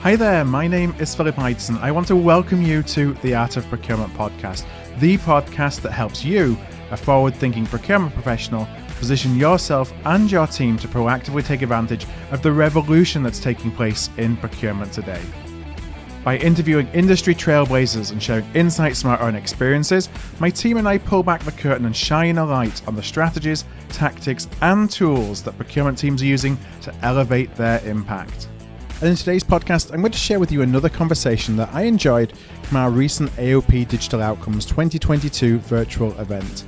Hi there, my name is Philip Ideson. I want to welcome you to the Art of Procurement podcast, the podcast that helps you, a forward-thinking procurement professional, position yourself and your team to proactively take advantage of the revolution that's taking place in procurement today. By interviewing industry trailblazers and sharing insights from our own experiences, my team and I pull back the curtain and shine a light on the strategies, tactics, and tools that procurement teams are using to elevate their impact. And in today's podcast, I'm going to share with you another conversation that I enjoyed from our recent AOP Digital Outcomes 2022 virtual event.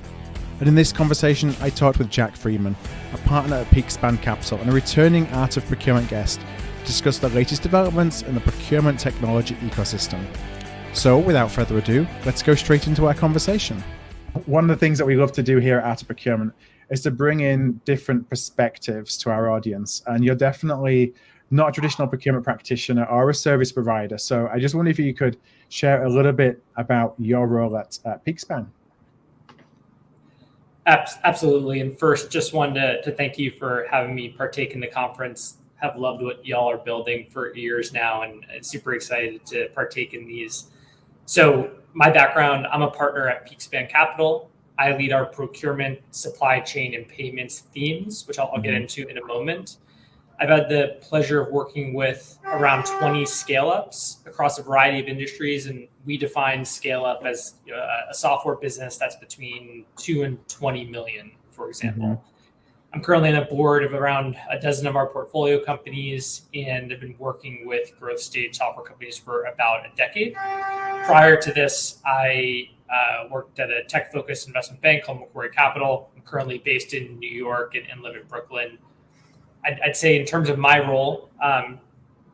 And in this conversation, I talked with Jack Freeman, a partner at PeakSpan Capital and a returning Art of Procurement guest, to discuss the latest developments in the procurement technology ecosystem. So without further ado, let's go straight into our conversation. One of the things that we love to do here at Art of Procurement is to bring in different perspectives to our audience. And you're definitely not a traditional procurement practitioner or a service provider. So I just wonder if you could share a little bit about your role at PeakSpan. Absolutely. And first, just wanted to thank you for having me partake in the conference. Have loved what y'all are building for years now, and super excited to partake in these. So my background, I'm a partner at PeakSpan Capital. I lead our procurement, supply chain, and payments themes, which I'll get into in a moment. I've had the pleasure of working with around 20 scale-ups across a variety of industries, and we define scale-up as a software business that's between 2 and 20 million, for example. I'm currently on a board of around a dozen of our portfolio companies, and I've been working with growth stage software companies for about a decade. Prior to this, I worked at a tech-focused investment bank called Macquarie Capital. I'm currently based in New York and live in Brooklyn. I'd say in terms of my role,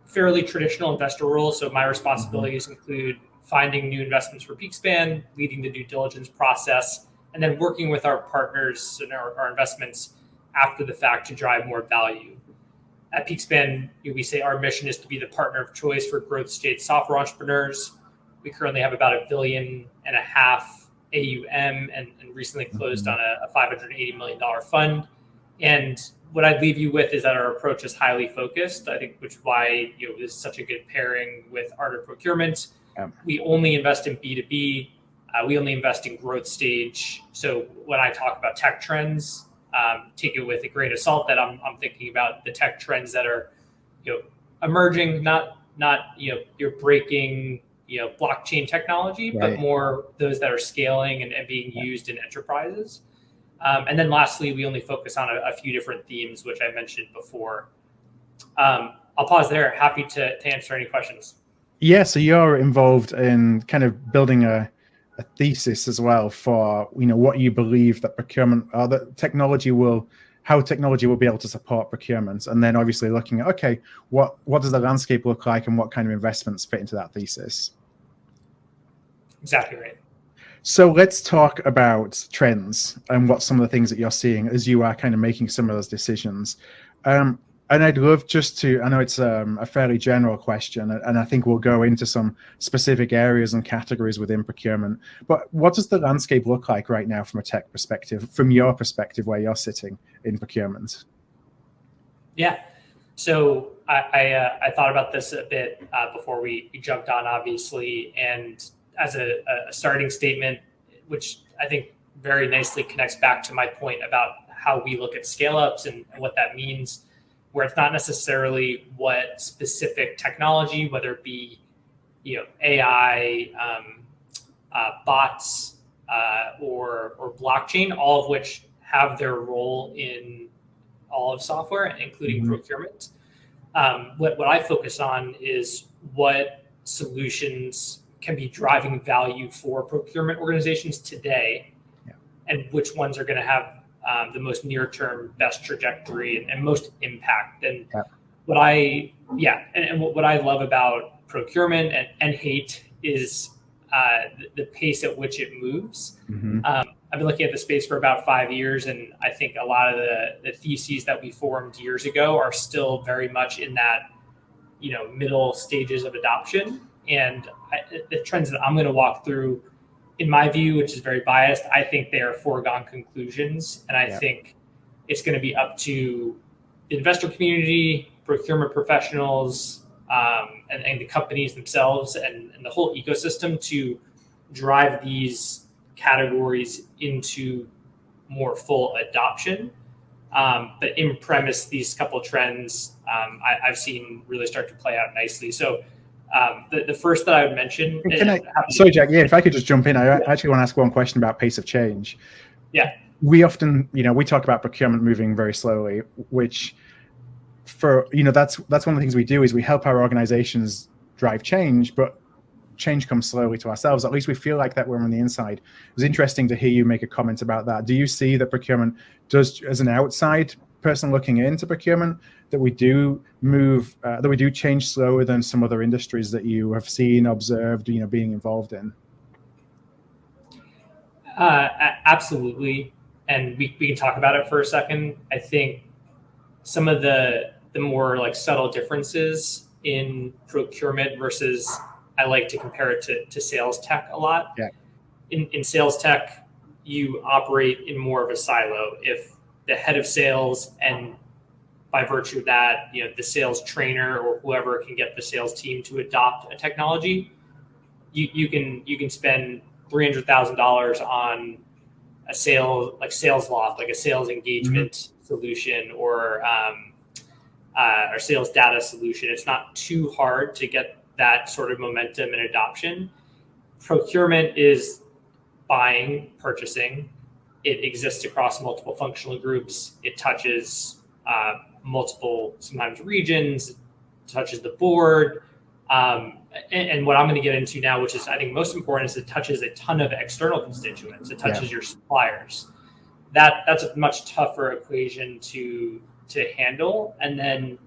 fairly traditional investor role. So my responsibilities include finding new investments for PeakSpan, leading the due diligence process, and then working with our partners and our investments after the fact to drive more value. At PeakSpan, we say our mission is to be the partner of choice for growth stage software entrepreneurs. We currently have about $1.5 billion AUM and recently closed on a $580 million fund. And what I'd leave you with is that our approach is highly focused, I think, which is why this is such a good pairing with Art of Procurement. We only invest in B2B. We only invest in growth stage. So when I talk about tech trends, take it with a grain of salt that I'm thinking about the tech trends that are emerging, not you're breaking blockchain technology, but more those that are scaling and being used in enterprises. And then lastly, we only focus on a few different themes, which I mentioned before. I'll pause there. Happy to answer any questions. Yeah, so you're involved in kind of building a thesis as well for what you believe that procurement or that how technology will be able to support procurement, and then obviously looking at what does the landscape look like and what kind of investments fit into that thesis. Exactly right. So let's talk about trends and what some of the things that you're seeing as you are kind of making some of those decisions. And I'd love I know it's a fairly general question, and I think we'll go into some specific areas and categories within procurement. But what does the landscape look like right now from a tech perspective, from your perspective, where you're sitting in procurement? Yeah. So I thought about this a bit before we jumped on, obviously, and as a starting statement, which I think very nicely connects back to my point about how we look at scale-ups and what that means, where it's not necessarily what specific technology, whether it be AI, bots, or blockchain, all of which have their role in all of software, including procurement. What I focus on is what solutions can be driving value for procurement organizations today, and which ones are going to have the most near-term best trajectory and most impact. And what I love about procurement and hate is the pace at which it moves. I've been looking at the space for about 5 years, and I think a lot of the theses that we formed years ago are still very much in that middle stages of adoption. And the trends that I'm going to walk through, in my view, which is very biased, I think they are foregone conclusions. And I think it's going to be up to the investor community, procurement professionals, and the companies themselves and the whole ecosystem to drive these categories into more full adoption. But in premise, these couple trends I've seen really start to play out nicely. So the first that I would mention. Sorry, Jack. Yeah, if I could just jump in, I actually want to ask one question about pace of change. Yeah. We often, we talk about procurement moving very slowly, which that's one of the things we do is we help our organizations drive change, but change comes slowly to ourselves. At least we feel like that when we're on the inside. It was interesting to hear you make a comment about that. Do you see that procurement does, as an outside person looking into procurement, that we do move, that we do change slower than some other industries that you have seen, observed, being involved in? Absolutely. And we can talk about it for a second. I think some of the more like subtle differences in procurement versus, I like to compare it to sales tech a lot. Yeah. In sales tech, you operate in more of a silo. If the head of sales, and by virtue of that, the sales trainer or whoever can get the sales team to adopt a technology, you can spend $300,000 on a sales loft, like a sales engagement solution or sales data solution. It's not too hard to get that sort of momentum and adoption. Procurement is buying, purchasing. It exists across multiple functional groups. It touches multiple, sometimes regions, touches the board. And what I'm going to get into now, which is I think most important, is it touches a ton of external constituents. It touches your suppliers. That's a much tougher equation to handle. And then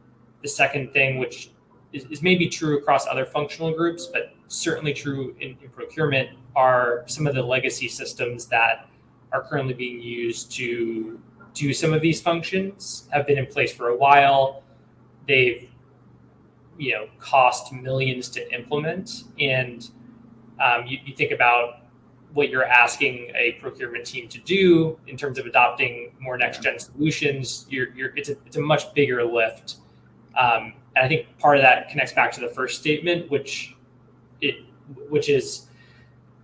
the second thing, which is maybe true across other functional groups, but certainly true in procurement, are some of the legacy systems that are currently being used to do some of these functions, have been in place for a while. They've cost millions to implement. And you think about what you're asking a procurement team to do in terms of adopting more next-gen solutions. It's a much bigger lift. And I think part of that connects back to the first statement, which is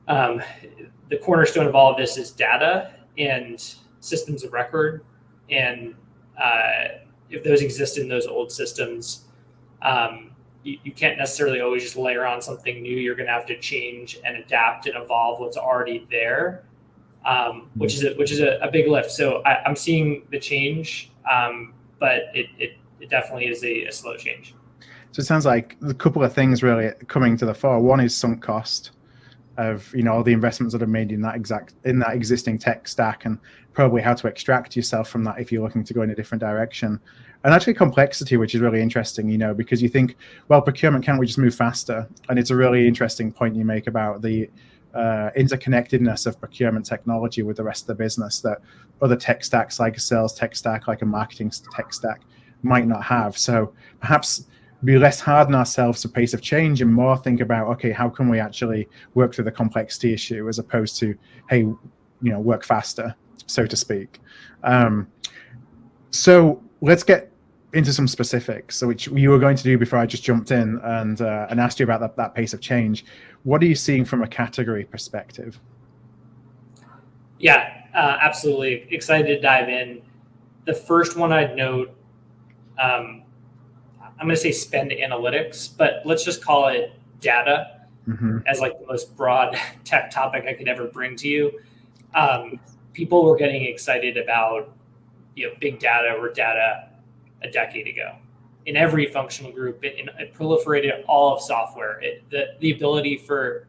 the cornerstone of all of this is data and systems of record. And if those exist in those old systems, you can't necessarily always just layer on something new. You're going to have to change and adapt and evolve what's already there, which is a big lift. So I'm seeing the change, but it definitely is a slow change. So it sounds like a couple of things really coming to the fore. One is sunk cost of all the investments that are made in that existing tech stack, and probably how to extract yourself from that if you're looking to go in a different direction. And actually complexity, which is really interesting, because you think, well, procurement, can't we just move faster? And it's a really interesting point you make about the interconnectedness of procurement technology with the rest of the business that other tech stacks, like a sales tech stack, like a marketing tech stack, might not have. So perhaps be less hard on ourselves to pace of change and more think about, okay, how can we actually work through the complexity issue as opposed to, hey, work faster, so to speak. So let's get into some specifics, so which you were going to do before I just jumped in and asked you about that pace of change. What are you seeing from a category perspective? Yeah, absolutely. Excited to dive in. The first one I'd note, I'm going to say spend analytics, but let's just call it data as like the most broad tech topic I could ever bring to you. People were getting excited about big data or data a decade ago. In every functional group, it proliferated all of software. The ability for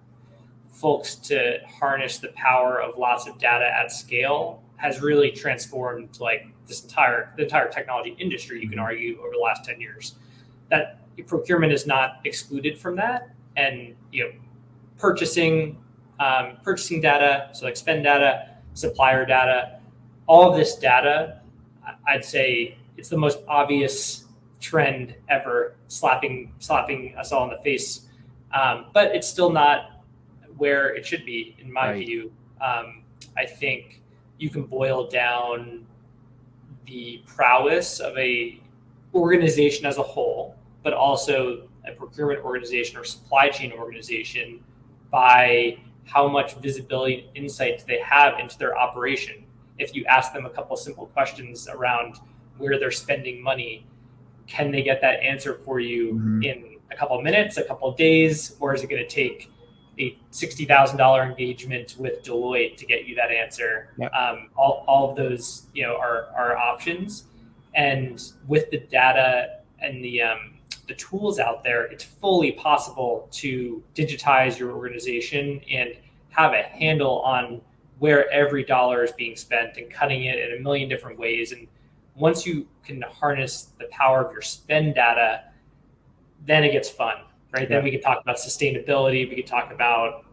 folks to harness the power of lots of data at scale has really transformed like the entire technology industry, you can argue, over the last 10 years. That procurement is not excluded from that. And purchasing data, so like spend data, supplier data, all of this data, I'd say it's the most obvious trend ever, slapping us all in the face. But it's still not where it should be, in my view. I think you can boil down the prowess of a organization as a whole, but also a procurement organization or supply chain organization by how much visibility and insight they have into their operation. If you ask them a couple simple questions around where they're spending money, can they get that answer for you in a couple of minutes, a couple of days, or is it going to take a $60,000 engagement with Deloitte to get you that answer? Yep. All of those, are options. And with the data and the tools out there, it's fully possible to digitize your organization and have a handle on where every dollar is being spent and cutting it in a million different ways. And once you can harness the power of your spend data, then it gets fun, right? Yeah. Then we can talk about sustainability. We could talk about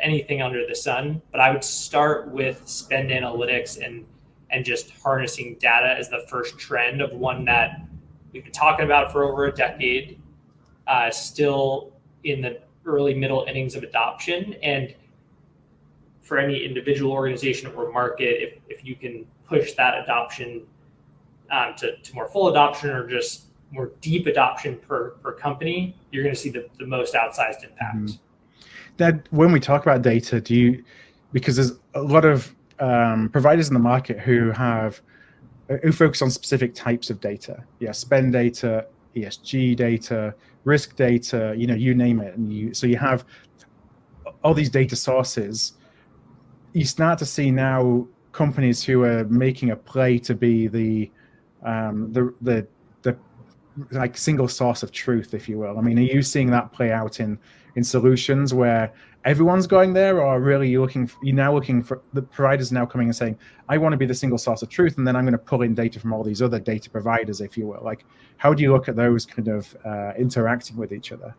anything under the sun. But I would start with spend analytics and just harnessing data as the first trend of one that we've been talking about for over a decade, still in the early middle innings of adoption. And for any individual organization or market, if you can push that adoption to more full adoption or just more deep adoption per company, you're going to see the most outsized impact. Mm-hmm. That when we talk about data, because there's a lot of providers in the market who focus on specific types of data, spend data, ESG data, risk data, you name it, and so you have all these data sources. You start to see now companies who are making a play to be the like single source of truth, if you will. I mean, are you seeing that play out in solutions where everyone's going there, or really you're now looking for the providers now coming and saying, I want to be the single source of truth, and then I'm going to pull in data from all these other data providers, if you will? Like, how do you look at those kind of interacting with each other?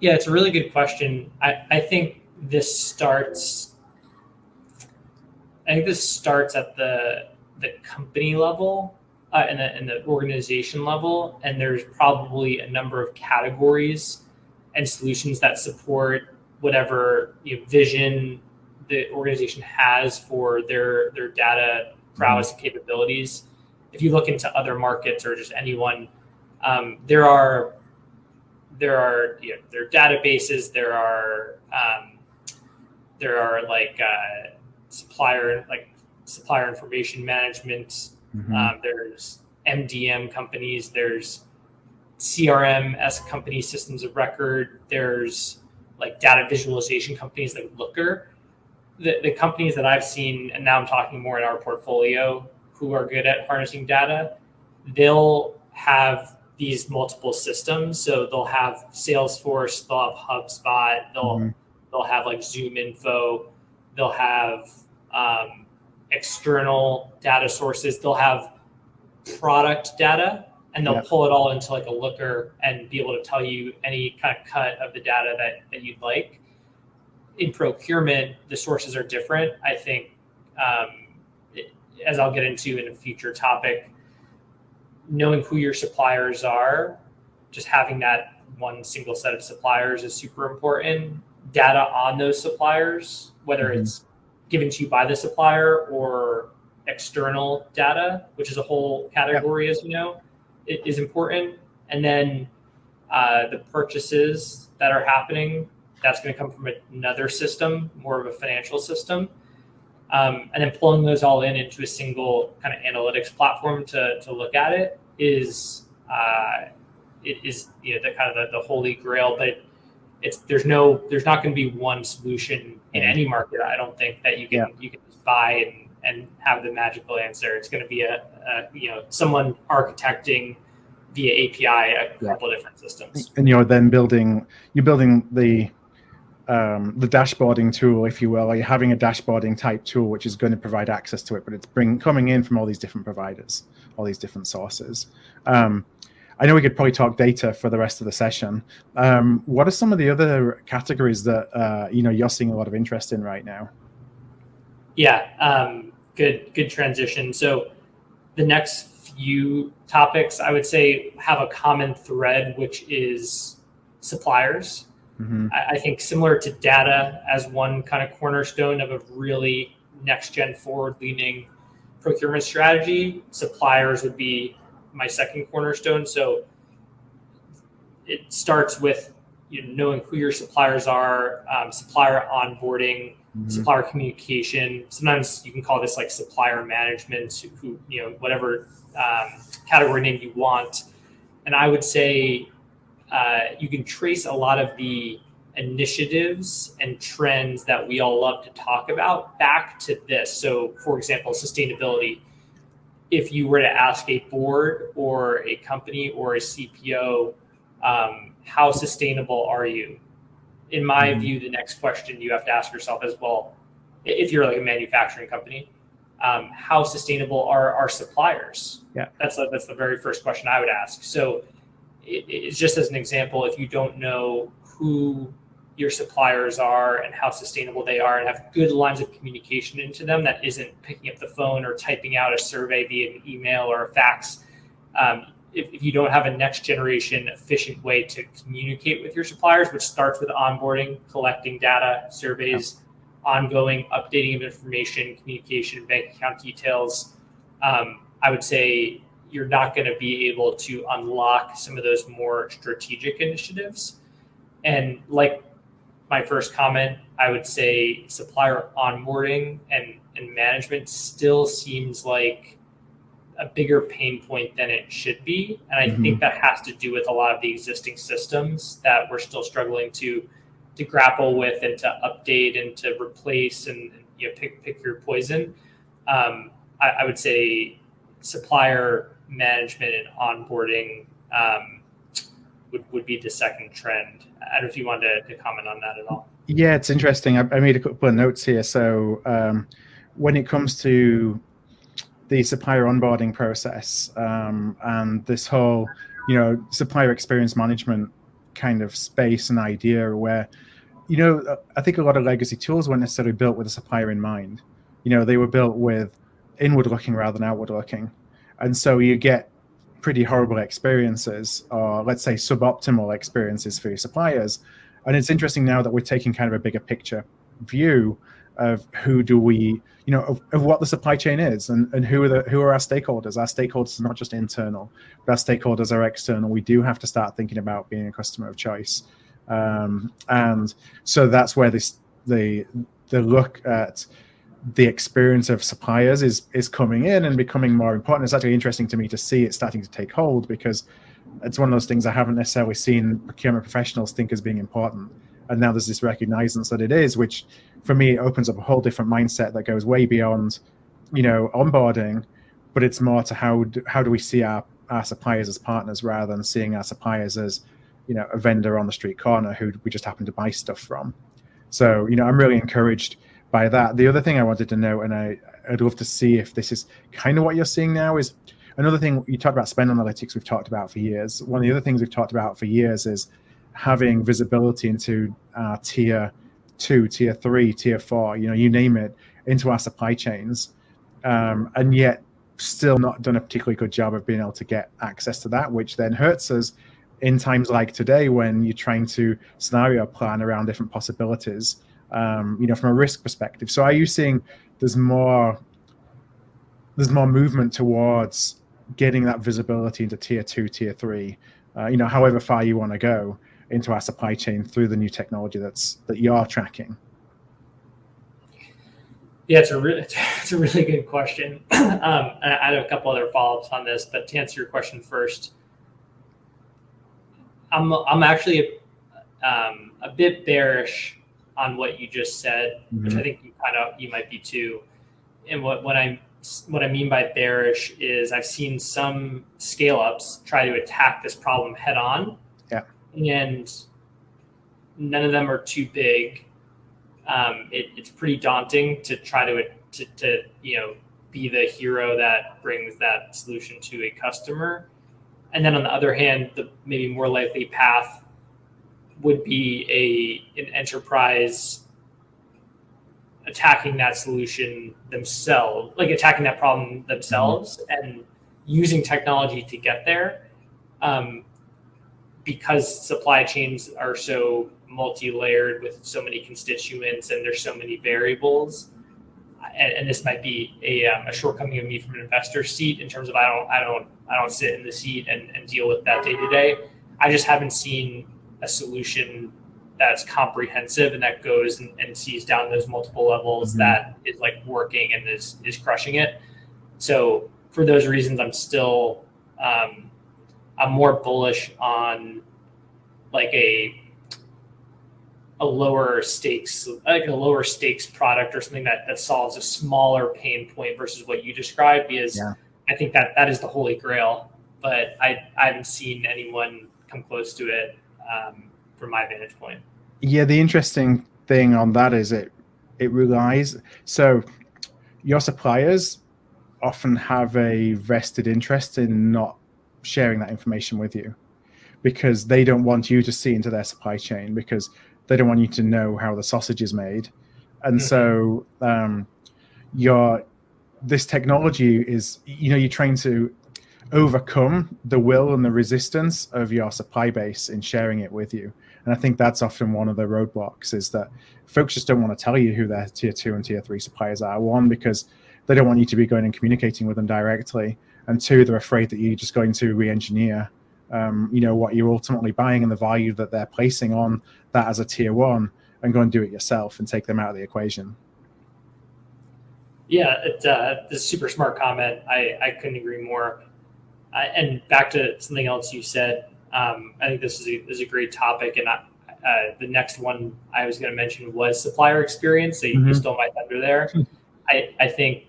Yeah, it's a really good question. I think this starts at the company level and the organization level, and there's probably a number of categories and solutions that support whatever vision the organization has for their data prowess and capabilities. If you look into other markets or just anyone, there are there are databases, there are like supplier information management. There's MDM companies, there's CRM-esque company, systems of record, there's like data visualization companies like Looker. The companies that I've seen, and now I'm talking more in our portfolio, who are good at harnessing data, they'll have these multiple systems. So they'll have Salesforce, they'll have HubSpot, they'll have like Zoom Info, they'll have external data sources, they'll have product data, and they'll pull it all into like a Looker and be able to tell you any kind of cut of the data that you'd like. In procurement, the sources are different. I think, as I'll get into in a future topic, knowing who your suppliers are, just having that one single set of suppliers is super important. Data on those suppliers, whether it's given to you by the supplier or external data, which is a whole category, as you know, it is important. And then the purchases that are happening, that's going to come from another system, more of a financial system. And then pulling those all into a single kind of analytics platform to look at it is the kind of the holy grail. But there's not going to be one solution in any market. I don't think that you can just buy and have the magical answer. It's going to be someone architecting via API a couple of different systems. And you're then building the dashboarding tool, if you will, or you're having a dashboarding type tool which is going to provide access to it, but it's coming in from all these different providers, all these different sources. I know we could probably talk data for the rest of the session. What are some of the other categories that you're seeing a lot of interest in right now? Yeah, good transition. So the next few topics, I would say, have a common thread, which is suppliers. I think similar to data as one kind of cornerstone of a really next-gen forward-leaning procurement strategy, suppliers would be my second cornerstone. So it starts with knowing who your suppliers are, supplier onboarding, supplier communication. Sometimes you can call this like supplier management, who whatever category name you want. And I would say you can trace a lot of the initiatives and trends that we all love to talk about back to this. So, for example, sustainability. If you were to ask a board or a company or a CPO, how sustainable are you? In my view, the next question you have to ask yourself as well, if you're like a manufacturing company, how sustainable are our suppliers? Yeah, that's the very first question I would ask. So it's just as an example, if you don't know who your suppliers are and how sustainable they are and have good lines of communication into them that isn't picking up the phone or typing out a survey via an email or a fax, if you don't have a next generation efficient way to communicate with your suppliers, which starts with onboarding, collecting data, surveys, ongoing updating of information, communication, bank account details, I would say you're not going to be able to unlock some of those more strategic initiatives. And like my first comment, I would say supplier onboarding and management still seems like a bigger pain point than it should be. And I think that has to do with a lot of the existing systems that we're still struggling to grapple with and to update and to replace and pick your poison. I would say supplier management and onboarding would be the second trend. I don't know if you wanted to comment on that at all. Yeah, it's interesting. I made a couple of notes here. So when it comes to the supplier onboarding process and this whole, supplier experience management kind of space and idea where, I think a lot of legacy tools weren't necessarily built with a supplier in mind. They were built with inward looking rather than outward looking. And so you get pretty horrible experiences, or let's say suboptimal experiences for your suppliers. And it's interesting now that we're taking kind of a bigger picture view of who do we, of what the supply chain is and who are our stakeholders. Our stakeholders are not just internal, but our stakeholders are external. We do have to start thinking about being a customer of choice. And so that's where the look at the experience of suppliers is coming in and becoming more important. It's actually interesting to me to see it starting to take hold, because it's one of those things I haven't necessarily seen procurement professionals think as being important. And now there's this recognizance that it is, which for me opens up a whole different mindset that goes way beyond, onboarding, but it's more to how do we see our suppliers as partners rather than seeing our suppliers as, a vendor on the street corner who we just happen to buy stuff from. So, I'm really encouraged by that. The other thing I wanted to know, and I'd love to see if this is kind of what you're seeing now, is another thing. You talked about spend analytics we've talked about for years. One of the other things we've talked about for years is having visibility into tier 2, tier 3, tier 4, you name it, into our supply chains. And yet still not done a particularly good job of being able to get access to that, which then hurts us in times like today when you're trying to scenario plan around different possibilities, from a risk perspective. So are you seeing there's more movement towards getting that visibility into tier 2, tier 3, however far you want to go into our supply chain through the new technology that you're tracking? Yeah, it's a really good question. I have a couple other follow-ups on this, but to answer your question first, I'm actually a bit bearish on what you just said, which I think you might be too. And what I mean by bearish is I've seen some scale-ups try to attack this problem head on. Yeah. And none of them are too big. It's pretty daunting to try to be the hero that brings that solution to a customer. And then on the other hand, the maybe more likely path would be an enterprise attacking that solution themselves, like attacking that problem themselves and using technology to get there. Because supply chains are so multi-layered with so many constituents and there's so many variables, and this might be a shortcoming of me from an investor seat in terms of I don't sit in the seat and deal with that day to day. I just haven't seen a solution that's comprehensive and that goes and sees down those multiple levels that is like working and is crushing it. So for those reasons, I'm still, I'm more bullish on like a lower stakes product or something that solves a smaller pain point versus what you described, because I think that is the holy grail, but I haven't seen anyone come close to it from my vantage point. Yeah, the interesting thing on that is it relies, so your suppliers often have a vested interest in not sharing that information with you, because they don't want you to see into their supply chain, because they don't want you to know how the sausage is made. And so this technology is, you're trying to overcome the will and the resistance of your supply base in sharing it with you. And I think that's often one of the roadblocks, is that folks just don't want to tell you who their tier 2 and tier 3 suppliers are. One, because they don't want you to be going and communicating with them directly. And two, they're afraid that you're just going to re-engineer what you're ultimately buying and the value that they're placing on that as a tier 1, and go and do it yourself and take them out of the equation. Yeah, it's a super smart comment. I couldn't agree more. And back to something else you said, I think this is a great topic. And the next one I was going to mention was supplier experience. So you stole my thunder there. I think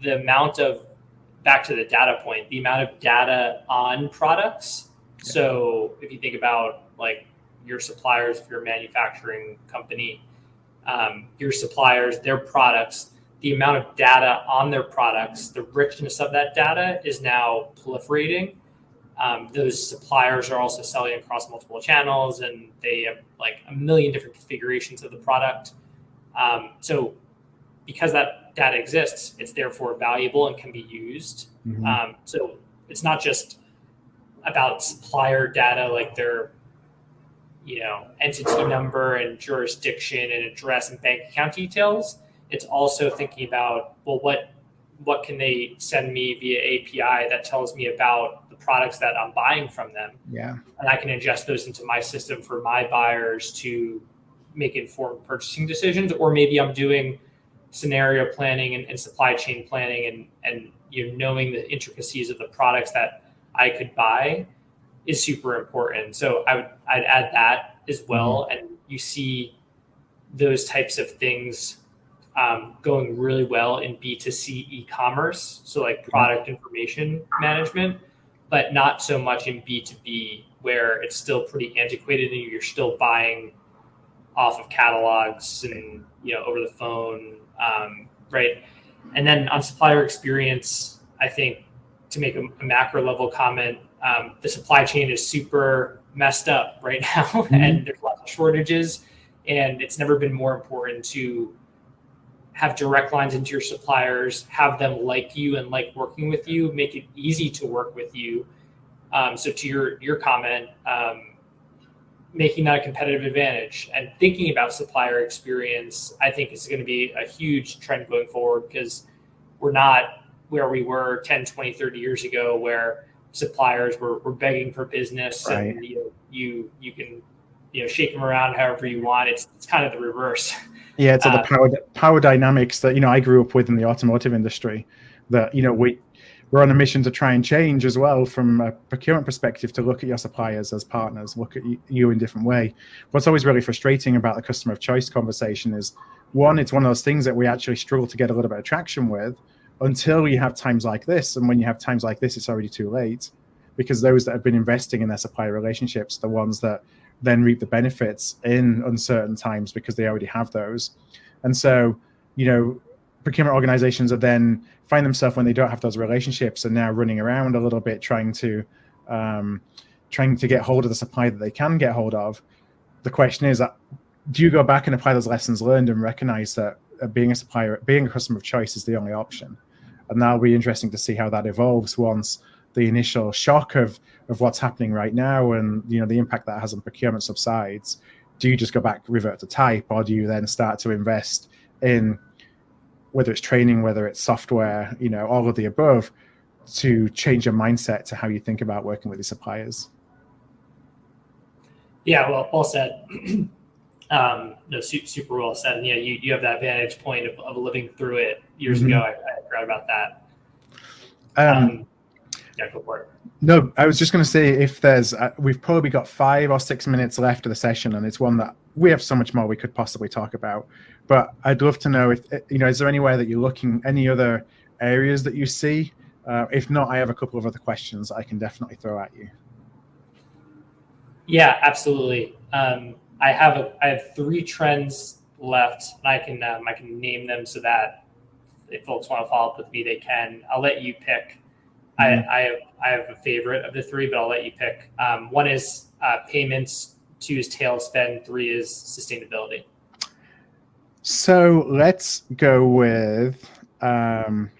the amount of, back to the data point, the amount of data on products. Yeah. So if you think about like your suppliers, if you're a manufacturing company, your suppliers, their products, the amount of data on their products, the richness of that data is now proliferating. Those suppliers are also selling across multiple channels, and they have like a million different configurations of the product. So because that data exists, it's therefore valuable and can be used. So it's not just about supplier data, like their entity number and jurisdiction and address and bank account details. It's also thinking about, well, what can they send me via API that tells me about the products that I'm buying from them? Yeah. And I can ingest those into my system for my buyers to make informed purchasing decisions. Or maybe I'm doing scenario planning and supply chain planning, and knowing the intricacies of the products that I could buy is super important. So I'd add that as well. And you see those types of things going really well in B2C e-commerce. So like product information management, but not so much in B2B, where it's still pretty antiquated and you're still buying off of catalogs and, over the phone. Right. And then on supplier experience, I think, to make a macro level comment, the supply chain is super messed up right now, and there's lots of shortages, and it's never been more important to have direct lines into your suppliers, have them like you and like working with you, make it easy to work with you. So to your comment, making that a competitive advantage and thinking about supplier experience, I think is going to be a huge trend going forward, because we're not where we were 10, 20, 30 years ago, where suppliers were begging for business, right? And you can shake them around however you want. It's kind of the reverse. Yeah, it's the power dynamics that I grew up with in the automotive industry, that we're on a mission to try and change as well, from a procurement perspective, to look at your suppliers as partners, look at you in a different way. What's always really frustrating about the customer of choice conversation is, one, it's one of those things that we actually struggle to get a little bit of traction with until you have times like this. And when you have times like this, it's already too late, because those that have been investing in their supplier relationships, the ones that then reap the benefits in uncertain times, because they already have those. And so, procurement organizations are then find themselves, when they don't have those relationships, and now running around a little bit trying to get hold of the supply that they can get hold of. The question is, do you go back and apply those lessons learned and recognize that being a customer of choice is the only option? And that'll be interesting to see how that evolves once the initial shock of what's happening right now and the impact that has on procurement subsides. Do you just go back, revert to type, or do you then start to invest in, whether it's training, whether it's software, all of the above, to change your mindset to how you think about working with your suppliers? Yeah, well said. No, super well said. And yeah, you have that vantage point of living through it years ago. I forgot about that. Yeah, go for it. No, I was just going to say, if there's, we've probably got 5 or 6 minutes left of the session, and it's one that we have so much more we could possibly talk about. But I'd love to know if, is there anywhere that you're looking, any other areas that you see? If not, I have a couple of other questions I can definitely throw at you. Yeah, absolutely. I have 3 trends left, and I can name them so that if folks want to follow up with me, they can. I'll let you pick. I have a favorite of the 3, but I'll let you pick. 1 is payments, 2 is tail spend, 3 is sustainability. So let's go with, I'm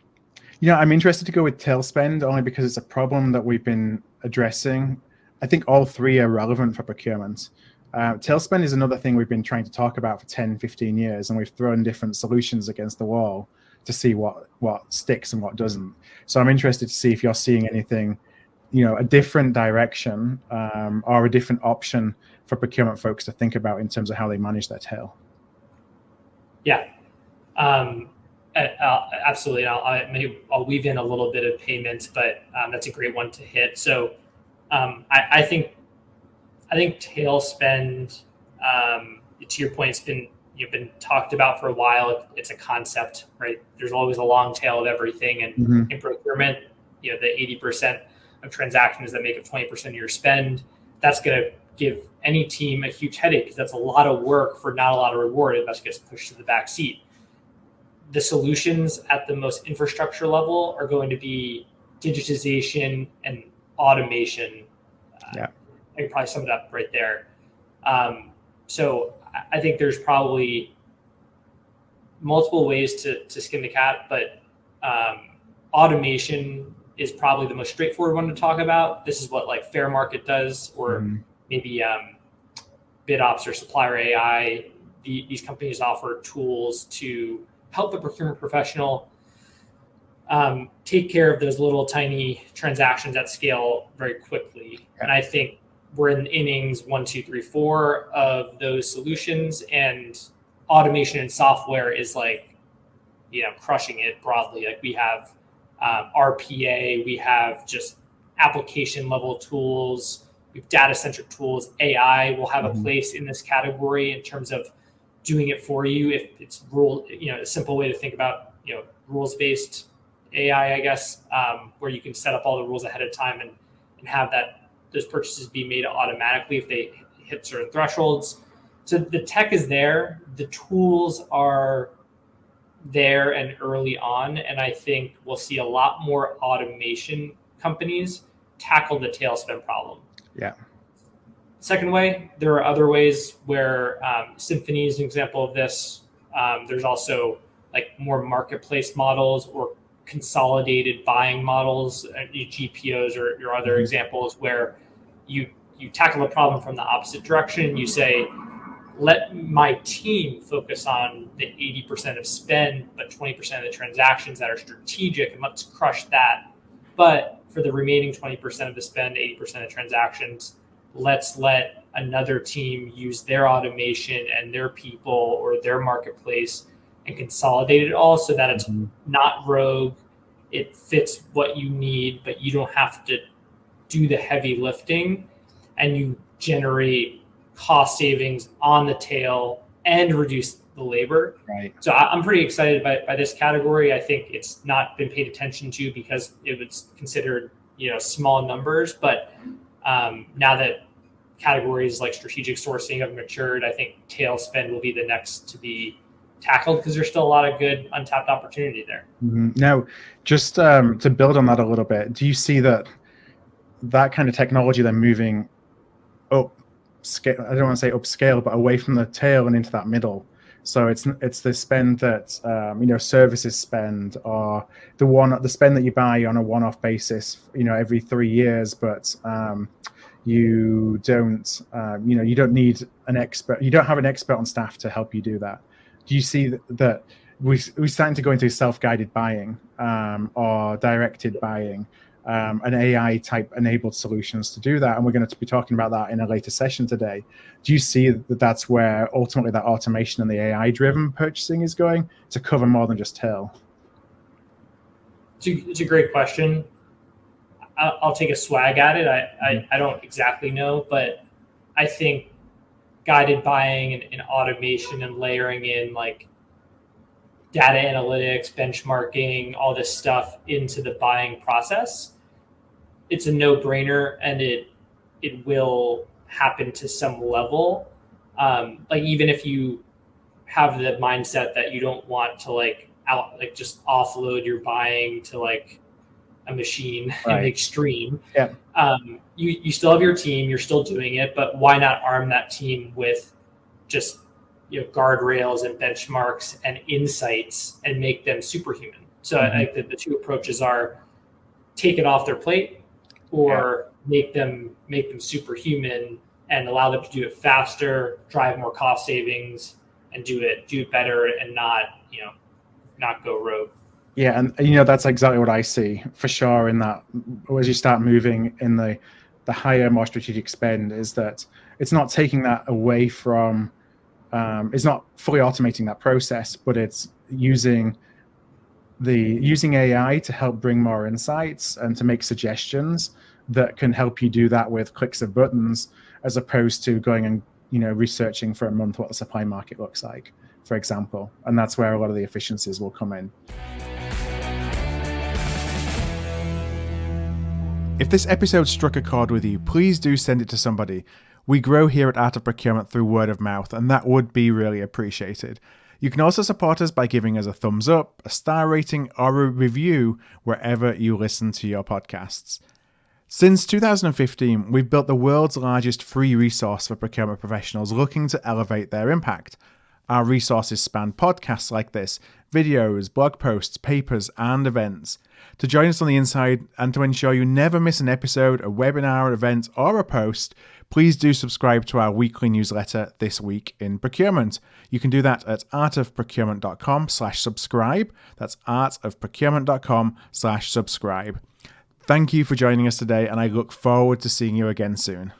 interested to go with tail spend only because it's a problem that we've been addressing. I think all 3 are relevant for procurement. Tail spend is another thing we've been trying to talk about for 10, 15 years, and we've thrown different solutions against the wall to see what sticks and what doesn't. So I'm interested to see if you're seeing anything, a different direction or a different option for procurement folks to think about in terms of how they manage their tail. Yeah, absolutely. I'll weave in a little bit of payments, but that's a great one to hit. So I think tail spend, to your point, it's been talked about for a while. It's a concept, right? There's always a long tail of everything, and in procurement, the 80% of transactions that make up 20% of your spend, that's going to give any team a huge headache because that's a lot of work for not a lot of reward, and that gets pushed to the back seat. The solutions at the most infrastructure level are going to be digitization and automation. I can probably sum it up right there. So I think there's probably multiple ways to skin the cat, but automation is probably the most straightforward one to talk about. This is what like Fair Market does, or maybe BidOps or Supplier AI. These companies offer tools to help the procurement professional take care of those little tiny transactions at scale very quickly. And I think we're in innings 1, 2, 3, 4 of those solutions, and automation and software is like, crushing it broadly. Like we have RPA, we have just application level tools, we have data centric tools. AI will have a place in this category in terms of doing it for you. If it's a simple way to think about, rules-based AI, I guess, where you can set up all the rules ahead of time and have those purchases be made automatically if they hit certain thresholds. So the tech is there, the tools are there and early on, and I think we'll see a lot more automation companies tackle the tail spend problem. Yeah. Second way, there are other ways where Symphony is an example of this. There's also like more marketplace models or consolidated buying models, GPOs or your other examples, where you tackle a problem from the opposite direction. You say, let my team focus on the 80% of spend, but 20% of the transactions that are strategic, and let's crush that. But for the remaining 20% of the spend, 80% of transactions, let's let another team use their automation and their people or their marketplace and consolidate it all so that it's not rogue. It fits what you need, but you don't have to do the heavy lifting, and you generate cost savings on the tail and reduce the labor. Right. So I'm pretty excited by this category. I think it's not been paid attention to because it was considered, small numbers, but now that categories like strategic sourcing have matured, I think tail spend will be the next to be tackled because there's still a lot of good untapped opportunity there. Now, just to build on that a little bit, do you see that kind of technology then moving up scale? I don't want to say upscale, but away from the tail and into that middle. So it's the spend that services spend, or the spend that you buy on a one-off basis, every 3 years, but you don't you don't need an expert. You don't have an expert on staff to help you do that. Do you see that we're starting to go into self-guided buying or directed buying? and AI type enabled solutions to do that. And we're going to be talking about that in a later session today. Do you see that that's where ultimately that automation and the AI driven purchasing is going to cover more than just till? It's a great question. I'll take a swag at it. I don't exactly know, but I think guided buying and automation and layering in like data analytics, benchmarking, all this stuff into the buying process, it's a no-brainer, and it will happen to some level. Like even if you have the mindset that you don't want to just offload your buying to like a machine and make stream. Yeah. You still have your team, you're still doing it, but why not arm that team with just guardrails and benchmarks and insights and make them superhuman? So I think that the two approaches are take it off their plate or make them superhuman and allow them to do it faster, drive more cost savings, and do it better and not go rogue. Yeah, and that's exactly what I see for sure in that as you start moving in the higher, more strategic spend, is that it's not taking that away from, it's not fully automating that process, but it's using AI to help bring more insights and to make suggestions that can help you do that with clicks of buttons, as opposed to going and researching for a month what the supply market looks like, for example. And that's where a lot of the efficiencies will come in. If this episode struck a chord with you, please do send it to somebody. We grow here at Art of Procurement through word of mouth, and that would be really appreciated. You can also support us by giving us a thumbs up, a star rating, or a review wherever you listen to your podcasts. Since 2015, we've built the world's largest free resource for procurement professionals looking to elevate their impact. Our resources span podcasts like this, videos, blog posts, papers, and events. To join us on the inside and to ensure you never miss an episode, a webinar, event, or a post, please do subscribe to our weekly newsletter, This Week in Procurement. You can do that at artofprocurement.com/subscribe. That's artofprocurement.com/subscribe. Thank you for joining us today, and I look forward to seeing you again soon.